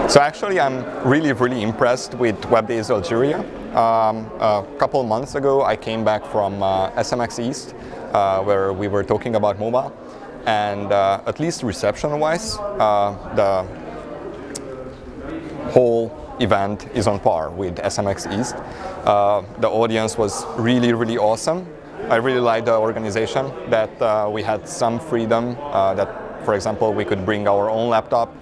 So actually I'm really impressed with Web Days Algeria. A couple months ago I came back from SMX East where we were talking about mobile, and at least reception-wise the whole event is on par with SMX East. The audience was really awesome. I really liked the organization, that we had some freedom, that for example we could bring our own laptop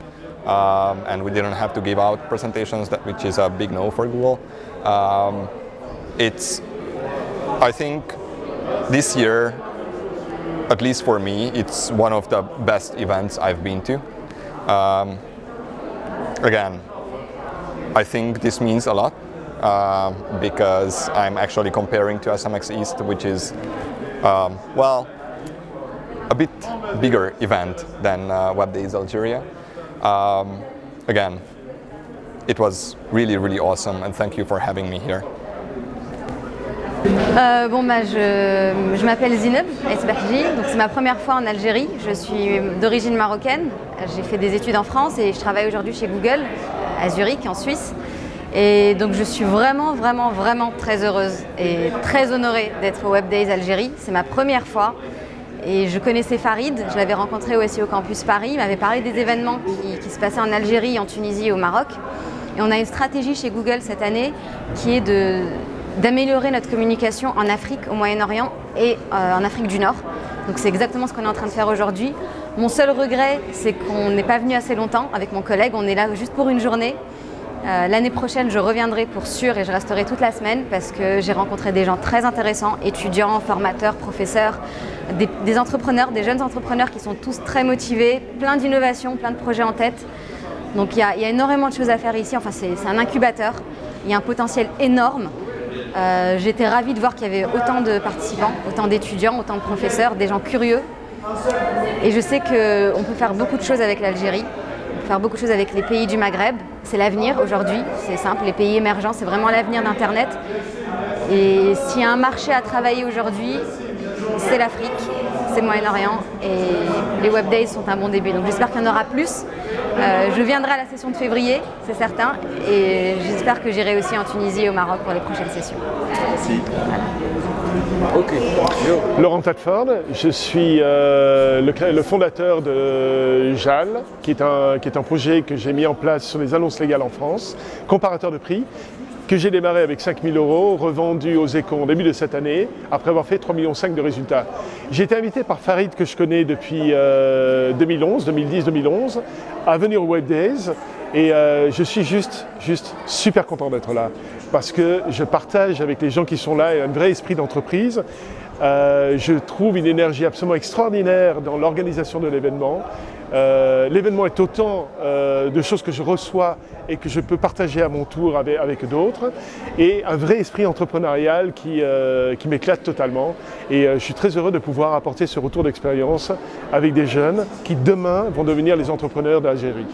and we didn't have to give out presentations, which is a big no for Google. I think this year, at least for me, it's one of the best events I've been to. Again, I think this means a lot because I'm actually comparing to SMX East, which is, well, a bit bigger event than Web Days Algeria. Again, it was really awesome, and thank you for having me here. Je m'appelle Zineb Esbahji, donc c'est ma première fois en Algérie. Je suis d'origine marocaine, j'ai fait des études en France et je travaille aujourd'hui chez Google à Zurich en Suisse. Et donc je suis vraiment très heureuse et très honorée d'être au Web Days Algérie. C'est ma première fois et je connaissais Farid, je l'avais rencontré au SEO Campus Paris, il m'avait parlé des événements qui se passaient en Algérie, en Tunisie et au Maroc. Et on a une stratégie chez Google cette année qui est d'améliorer notre communication en Afrique, au Moyen-Orient et en Afrique du Nord. Donc c'est exactement ce qu'on est en train de faire aujourd'hui. Mon seul regret, c'est qu'on n'est pas venu assez longtemps avec mon collègue, on est là juste pour une journée. L'année prochaine, je reviendrai pour sûr et je resterai toute la semaine parce que j'ai rencontré des gens très intéressants, étudiants, formateurs, professeurs, des entrepreneurs, des jeunes entrepreneurs qui sont tous très motivés, plein d'innovations, plein de projets en tête. Donc il y a énormément de choses à faire ici, enfin c'est un incubateur, il y a un potentiel énorme. J'étais ravie de voir qu'il y avait autant de participants, autant d'étudiants, autant de professeurs, des gens curieux. Et je sais qu'on peut faire beaucoup de choses avec l'Algérie, on peut faire beaucoup de choses avec les pays du Maghreb. C'est l'avenir aujourd'hui, c'est simple, les pays émergents, c'est vraiment l'avenir d'Internet. Et s'il y a un marché à travailler aujourd'hui, c'est l'Afrique, c'est le Moyen-Orient et les Web Days sont un bon début. Donc j'espère qu'il y en aura plus. Je viendrai à la session de février, c'est certain, et j'espère que j'irai aussi en Tunisie et au Maroc pour les prochaines sessions. Merci. Voilà. Ok. Laurent Tadford, je suis le fondateur de JAL, qui est un projet que j'ai mis en place sur les annonces légales en France, comparateur de prix, que j'ai démarré avec 5 000 €, revendu aux Échos en début de cette année, après avoir fait 3,5 millions de résultats. J'ai été invité par Farid, que je connais depuis 2010-2011, à venir au Web Days, et je suis juste super content d'être là, parce que je partage avec les gens qui sont là un vrai esprit d'entreprise. Je trouve une énergie absolument extraordinaire dans l'organisation de l'événement. L'événement est autant de choses que je reçois et que je peux partager à mon tour avec d'autres, et un vrai esprit entrepreneurial qui m'éclate totalement. Et je suis très heureux de pouvoir apporter ce retour d'expérience avec des jeunes qui demain vont devenir les entrepreneurs d'Algérie.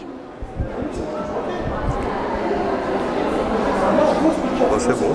C'est bon.